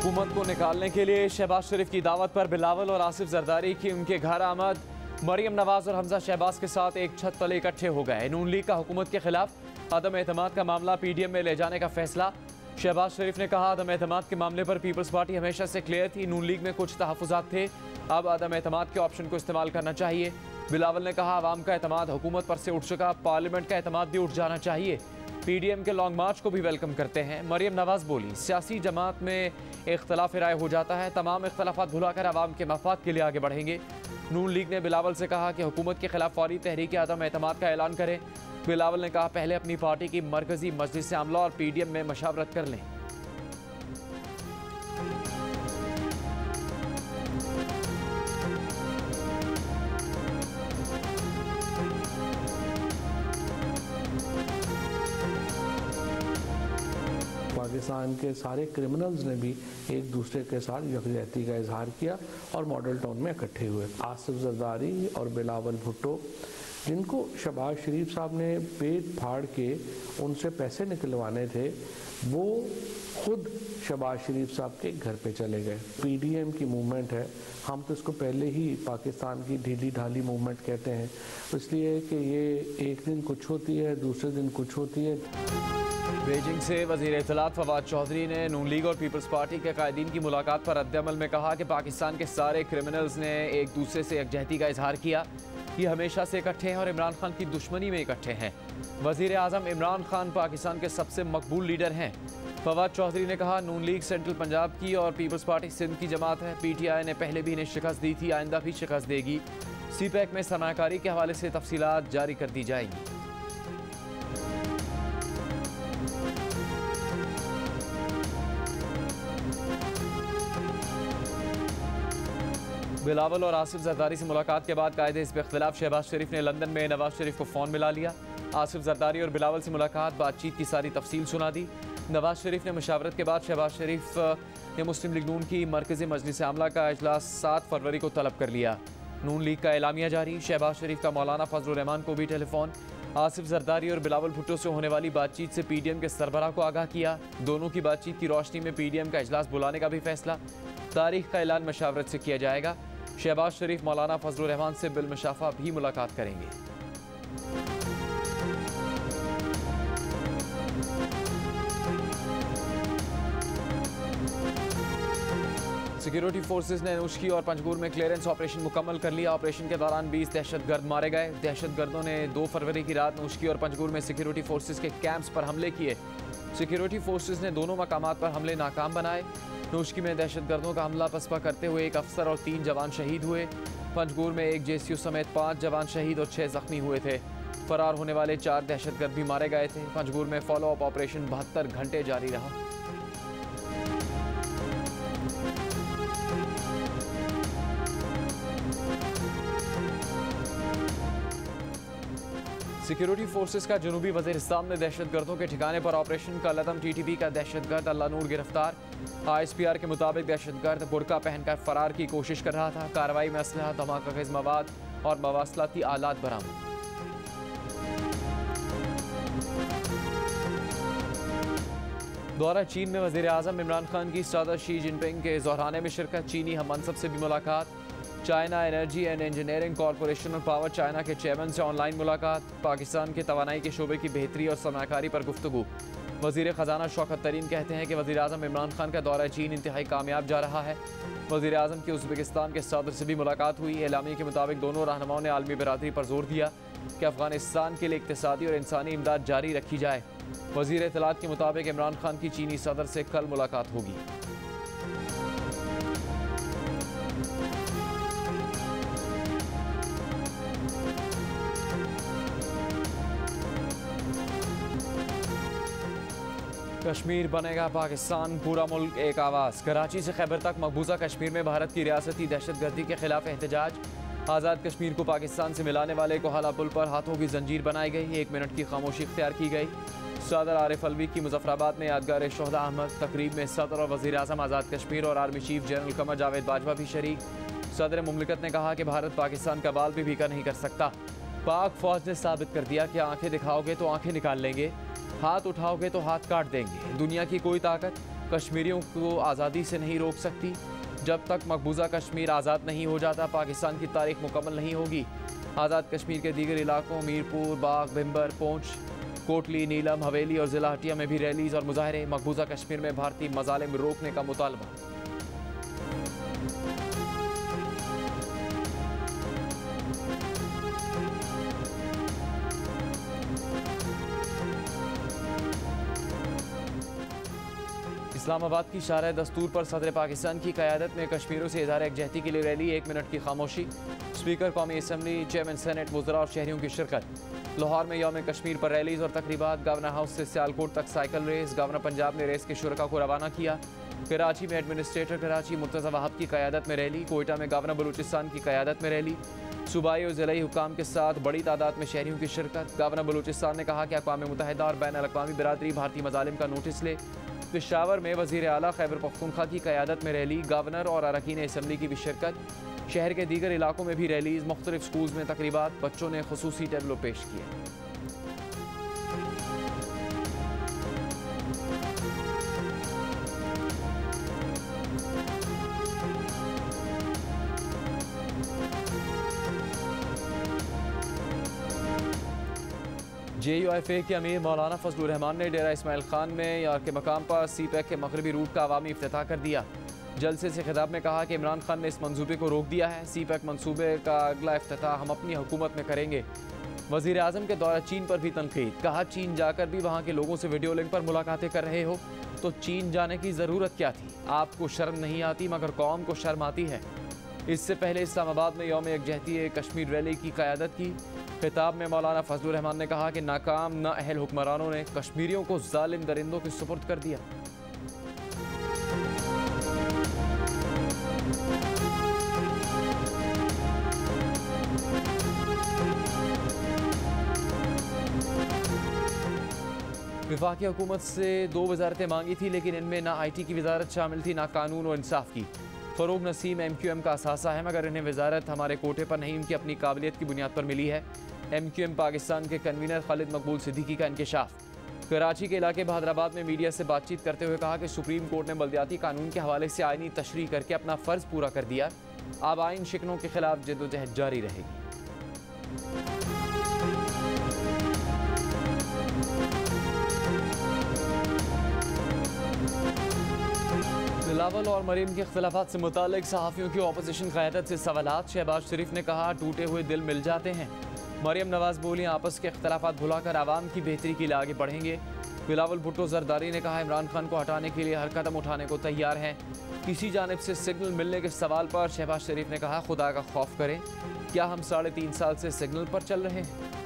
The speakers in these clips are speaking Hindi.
हुकूमत को निकालने के लिए शहबाज शरीफ की दावत पर बिलावल और आसिफ जरदारी की उनके घर आमद। मरियम नवाज और हमजा शहबाज के साथ एक छत तले इकट्ठे हो गए। नून लीग का हुकूमत के खिलाफ अदम एतमाद का मामला PDM में ले जाने का फैसला। शहबाज शरीफ ने कहा, अदम एतमाद के मामले पर पीपल्स पार्टी हमेशा से क्लियर थी। नून लीग में कुछ तहफ़्फ़ुज़ात थे, अब अदम एतमाद के ऑप्शन को इस्तेमाल करना चाहिए। बिलावल ने कहा, अवाम का एतमाद हुकूमत पर से उठ चुका, पार्लियामेंट का एतमाद भी उठ जाना चाहिए। PDM के लॉन्ग मार्च को भी वेलकम करते हैं। मरियम नवाज बोली, सियासी जमात में इख्तलाफ राय हो जाता है, तमाम इख्तलाफात भुलाकर आवाम के मफाद के लिए आगे बढ़ेंगे। नून लीग ने बिलावल से कहा कि हुकूमत के खिलाफ फौरी तहरीक अदम एतमाद का ऐलान करें। बिलावल ने कहा, पहले अपनी पार्टी की मरकजी मजलिस आमला और PDM में मशावरत कर लें। पाकिस्तान के सारे क्रिमिनल्स ने भी एक दूसरे के साथ यकजहती का इजहार किया और मॉडल टाउन में इकट्ठे हुए। आसिफ जरदारी और बिलावल भुट्टो, जिनको शहबाज शरीफ साहब ने पेट फाड़ के उनसे पैसे निकलवाने थे, वो खुद शहबाज शरीफ साहब के घर पे चले गए। PDM की मूवमेंट है, हम तो इसको पहले ही पाकिस्तान की ढीली ढाली मूवमेंट कहते हैं, इसलिए कि ये एक दिन कुछ होती है, दूसरे दिन कुछ होती है। बीजिंग से वज़ीर इत्तलात फवाद चौधरी ने नून लीग और पीपल्स पार्टी के कायदीन की मुलाकात पर रद्द-ए-अमल में कहा कि पाकिस्तान के सारे क्रिमिनल्स ने एक दूसरे से यकजहती का इजहार किया। ये हमेशा से इकट्ठे हैं और इमरान खान की दुश्मनी में इकट्ठे हैं। वज़ीर आज़म इमरान खान पाकिस्तान के सबसे मकबूल लीडर हैं। फवाद चौधरी ने कहा, नून लीग सेंट्रल पंजाब की और पीपल्स पार्टी सिंध की जमात है। PTI ने पहले भी इन्हें शिकस्त दी थी, आइंदा भी शिकस्त देगी। CPEC में सरमायाकारी के हवाले से तफसीलात जारी कर दी जाएंगी। बिलावल और आसिफ जरदारी से मुलाकात के बाद कायदे हिज़्ब इख्तिलाफ शहबाज शरीफ ने लंदन में नवाज शरीफ को फ़ोन मिला लिया। आसिफ जरदारी और बिलावल से मुलाकात, बातचीत की सारी तफसील सुना दी। नवाज शरीफ ने मशावरत के बाद शहबाज शरीफ ने मुस्लिम लीग नून की मरकज़ी मजलिस आमला का इजलास 7 फरवरी को तलब कर लिया। नून लीग का एलामिया जारी। शहबाज शरीफ का मौलाना फजलुर रहमान को भी टेलीफोन। आसिफ जरदारी और बिलावल भुट्टो से होने वाली बातचीत से PDM के सरबराह को आगाह किया। दोनों की बातचीत की रोशनी में PDM का इजलास बुलाने का भी फैसला। तारीख का ऐलान मशावरत से किया जाएगा। शहबाज शरीफ मौलाना फजलुर रहमान से बिलमुशाफा भी मुलाकात करेंगे। सिक्योरिटी फोर्सेस ने नूशकी और पंजगुर में क्लियरेंस ऑपरेशन मुकम्मल कर लिया। ऑपरेशन के दौरान 20 दहशतगर्द मारे गए। दहशतगर्दों ने 2 फरवरी की रात नूशकी और पंजगुर में सिक्योरिटी फोर्सेस के कैंप्स पर हमले किए। सिक्योरिटी फोर्सेस ने दोनों मकामात पर हमले नाकाम बनाए। नूशकी में दहशतगर्दों का हमला पसपा करते हुए 1 अफसर और 3 जवान शहीद हुए। पंजगुर में 1 JCU समेत 5 जवान शहीद और 6 जख्मी हुए थे। फरार होने वाले 4 दहशतगर्द भी मारे गए थे। पंजगुर में फॉलो अप ऑपरेशन 72 घंटे जारी रहा। सिक्योरिटी फोर्सेस का जनूबी वज़ीरिस्तान में दहशतगर्दों के ठिकाने पर ऑपरेशन का लदम। TTP का दहशतगर्द अल्लाह नूर गिरफ्तार। ISPR के मुताबिक दहशतगर्द बुरका पहनकर फरार की कोशिश कर रहा था। कार्रवाई में असलहा, धमाकाखेज़ मवाद और मवासलाती आलात बरामद। दौरा चीन में वज़ीर आज़म इमरान खान की सदर शी जिनपिंग के ज़ोहराने में शिरकत। चीनी हम मनसब से भी मुलाकात। China energy and engineering corporation और पावर चाइना के चेयरमैन से ऑनलाइन मुलाकात। पाकिस्तान के तवानाई के शोबे की बेहतरी और सरमायाकारी पर गुफ्तगू। वज़ीर ख़जाना शौकत तरीन कहते हैं कि वज़ीर आज़म इमरान खान का दौरा चीन इंतहाई कामयाब जा रहा है। वज़ीर आज़म की उज़्बेकिस्तान के सदर से भी मुलाकात हुई। एलामी के मुताबिक दोनों रहनुमाओं ने आलमी बरादरी पर जोर दिया कि अफ़गानिस्तान के लिए इक़्तिसादी और इंसानी इमदाद जारी रखी जाए। वज़ीर इत्तलात के मुताबिक इमरान खान की चीनी सदर से कल मुलाकात होगी। कश्मीर बनेगा पाकिस्तान, पूरा मुल्क एक आवाज़। कराची से खैबर तक मकबूजा कश्मीर में भारत की रियासती दहशतगर्दी के खिलाफ एहतजाज। आज़ाद कश्मीर को पाकिस्तान से मिलाने वाले कोहाला पुल पर हाथों की जंजीर बनाई गई। 1 मिनट की खामोशी इख्तियार की गई। सदर आरिफ अलवी की मुजफ्फराबाद में यादगार शोहदा अहमद। तकरीब में सदर और वज़ीर आज़म आज़ाद कश्मीर और army chief general Qamar Javed Bajwa भी शरीक। सदर मुमलिकत ने कहा कि भारत पाकिस्तान का बाल भी भीगा नहीं कर सकता। पाक फौज ने साबित कर दिया कि आंखें दिखाओगे तो आंखें निकाल लेंगे, हाथ उठाओगे तो हाथ काट देंगे। दुनिया की कोई ताकत कश्मीरियों को आज़ादी से नहीं रोक सकती। जब तक मकबूजा कश्मीर आज़ाद नहीं हो जाता, पाकिस्तान की तारीख मुकम्मल नहीं होगी। आज़ाद कश्मीर के दीगर इलाकों मीरपुर, बाग, भिम्बर, पूंछ, कोटली, नीलम, हवेली और ज़िला हटिया में भी रैलीज और मुजाहरे। मकबूजा कश्मीर में भारतीय मजालिम रोकने का मुतालबा। इस्लामाबाद की शारह दस्तूर पर सदर पाकिस्तान की क़यादत में कश्मीरों से इज़हार यकजहती के लिए रैली। 1 मिनट की खामोशी। स्पीकर कौमी असम्बली, चेयरमैन सेनेट, वज़रा और शहरियों की शिरकत। लाहौर में यौम कश्मीर पर रैलीज और तकरीबात। गवर्नर हाउस से सियालकोट तक साइकिल रेस। गवर्नर पंजाब ने रेस के शुरका को रवाना किया। कराची में एडमिनिस्ट्रेटर कराची मुर्तज़ा वहाब की क़यादत में रैली। कोयटा में गवर्नर बलूचिस्तान की क़यादत में रैली। सूबाई और ज़िलाई हुकाम के साथ बड़ी तादाद में शहरियों की शिरकत। गवर्नर बलूचिस्तान ने कहा कि अक़वाम मुत्तहिदा और बैन अल-अक़वामी बिरादरी भारतीय मज़ालिम का नोटिस ले। पेशावर में वज़ीर आला खैबर पख्तूनख्वा की क़यादत में रैली। गवर्नर और अरकान असम्बली की भी शिरकत। शहर के दीगर इलाकों में भी रैलीज। मुख्तलिफ स्कूल्स में तकरीबात। बच्चों ने खुसूसी टैबलो पेश किए। JUIFA के अमीर मौलाना फजलुर रहमान ने डेरा इस्माइल खान में यार के मकाम पर CPEC के मगरबी रूट का अवामी इफ्तिताह कर दिया। जलसे से खिताब में कहा कि इमरान खान ने इस मंसूबे को रोक दिया है। CPEC मंसूबे का अगला इफ्तिताह हम अपनी हुकूमत में करेंगे। वज़ीर आज़म के दौरा चीन पर भी तनकीद। कहा चीन जाकर भी वहाँ के लोगों से वीडियो लिंक पर मुलाकातें कर रहे हो तो चीन जाने की ज़रूरत क्या थी? आपको शर्म नहीं आती मगर कौम को शर्म आती है। इससे पहले इस्लामाबाद में यौम यकजहती कश्मीर रैली की क़यादत की। खिताब में मौलाना फजलुर रहमान ने कहा कि नाकाम नाअहल हुक्मरानों ने कश्मीरियों को जालिम दरिंदों के सुपुर्द कर दिया। वफाकी हुकूमत से 2 वजारतें मांगी थी लेकिन इनमें ना IT की वजारत शामिल थी ना कानून और इंसाफ की। फ़रोग नसीम MQM का असासा है मगर इन्हें वजारत हमारे कोटे पर नहीं उनकी अपनी काबिलियत की बुनियाद पर मिली है। MQM पाकिस्तान के कन्वीनर खालिद मकबूल सिद्दीकी का इंकशाफ। कराची के इलाके बहादराबाद में मीडिया से बातचीत करते हुए कहा कि सुप्रीम कोर्ट ने बल्दियाती कानून के हवाले से आईनी तशरीह करके अपना फ़र्ज़ पूरा कर दिया। अब आइन शिकनों के खिलाफ जद्दोजहद जारी रहेगी। बिलावल और मरीम के इख्तिलाफात से मुतालिक सहाफ़ियों की अपोजिशन क़यादत से सवालात। शहबाज शरीफ ने कहा टूटे हुए दिल मिल जाते हैं। मरियम नवाज बोली आपस के इख्तिलाफात भुलाकर आवाम की बेहतरी के लिए आगे बढ़ेंगे। बिलावल भुट्टो जरदारी ने कहा इमरान खान को हटाने के लिए हर कदम उठाने को तैयार हैं। किसी जानिब से सिग्नल मिलने के सवाल पर शहबाज शरीफ ने कहा खुदा का खौफ करें, क्या हम 3.5 साल से सिग्नल पर चल रहे हैं?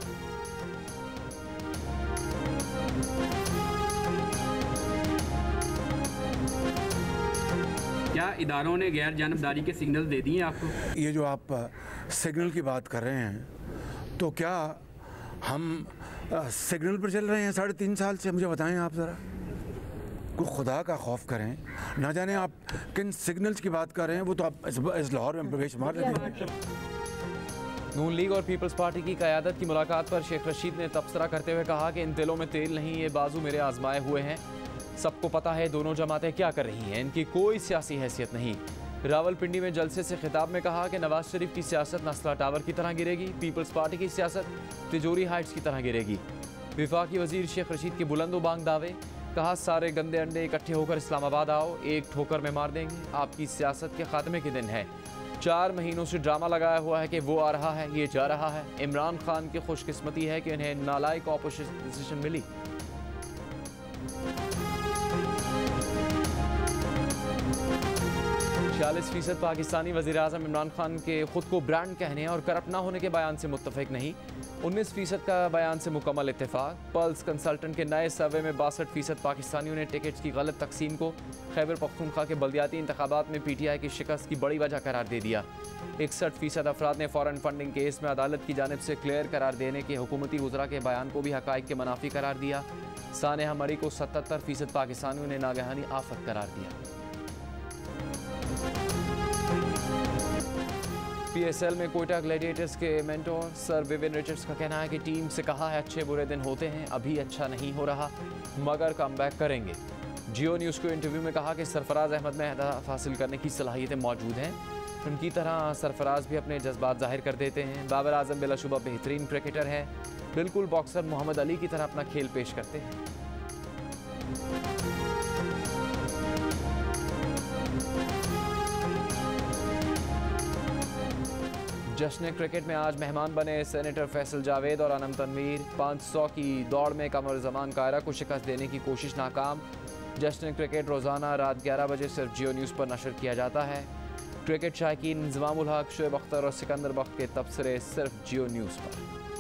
क्या इदारों ने गैर जानबदारी के सिग्नल दे दिए आपको? ये जो आप सिग्नल की बात कर रहे हैं तो क्या हम सिग्नल पर चल रहे हैं 3.5 साल से? मुझे बताएं आप ज़रा। को खुदा का खौफ करें, ना जाने आप किन सिग्नल्स की बात कर रहे हैं। वो तो आप इस लाहौर में प्रवेश मार रहे हैं। नून लीग और पीपल्स पार्टी की क़यादत की मुलाकात पर शेख रशीद ने तबसरा करते हुए कहा कि इन दिलों में तेल नहीं, ये बाजू मेरे आजमाए हुए हैं। सबको पता है दोनों जमातें क्या कर रही हैं, इनकी कोई सियासी हैसियत नहीं। रावलपिंडी में जलसे से खिताब में कहा कि नवाज शरीफ की सियासत नस्ला टावर की तरह गिरेगी, पीपल्स पार्टी की सियासत तिजोरी हाइट्स की तरह गिरेगी। वफाकी वजीर शेख रशीद के बुलंद बांग दावे। कहा सारे गंदे अंडे इकट्ठे होकर इस्लामाबाद आओ, एक ठोकर में मार देंगे। आपकी सियासत के खात्मे के दिन है। 4 महीनों से ड्रामा लगाया हुआ है कि वो आ रहा है, ये जा रहा है। इमरान खान की खुशकिस्मती है कि इन्हें नालायक ऑपोजिशन मिली। %40 पाकिस्तानी वज़ीर आज़म इमरान खान के खुद को ब्रांड कहने और करप्ट ना होने के बयान से मुत्तफिक नहीं। 19% का बयान से मुकम्मल इत्तेफाक। पल्स कंसल्टेंट के नए सर्वे में 62% पाकिस्तानियों ने टिकट्स की गलत तकसीम को खैबर पख्तूनख्वा के बल्दियाती इंतखाबात में PTI की शिकस्त की बड़ी वजह करार दे दिया। 61% अफराद ने फॉरेन फंडिंग केस में अदालत की जानिब से क्लियर करार देने के हुकूमती वज़रा के बयान को भी हक़ाइक़ के मुनाफी करार दिया। सानेहा मरी को 77% पाकिस्तानियों ने नागहानी आफत करार दिया। PSL में कोयटा ग्लैडिएटर्स के मेंटोर सर विविन रिचर्ड्स का कहना है कि टीम से कहा है अच्छे बुरे दिन होते हैं, अभी अच्छा नहीं हो रहा मगर कमबैक करेंगे। जियो न्यूज़ को इंटरव्यू में कहा कि सरफराज अहमद में अहदाफ हासिल करने की सलाहियतें मौजूद हैं। उनकी तरह सरफराज भी अपने जज्बात जाहिर कर देते हैं। बाबर आजम बिलाशुबा बेहतरीन क्रिकेटर है, बिल्कुल बॉक्सर मोहम्मद अली की तरह अपना खेल पेश करते हैं। जश्न क्रिकेट में आज मेहमान बने सेनेटर फैसल जावेद और अनम तनवीर। 500 की दौड़ में कमर जमान कायरा को शिकस्त देने की कोशिश नाकाम। जश्न क्रिकेट रोज़ाना रात 11 बजे सिर्फ जियो न्यूज़ पर नशर किया जाता है। क्रिकेट शायकीन इंज़मामुल हक, शोएब अख्तर और सिकंदर बख्त के तबसरे सिर्फ जियो न्यूज़ पर।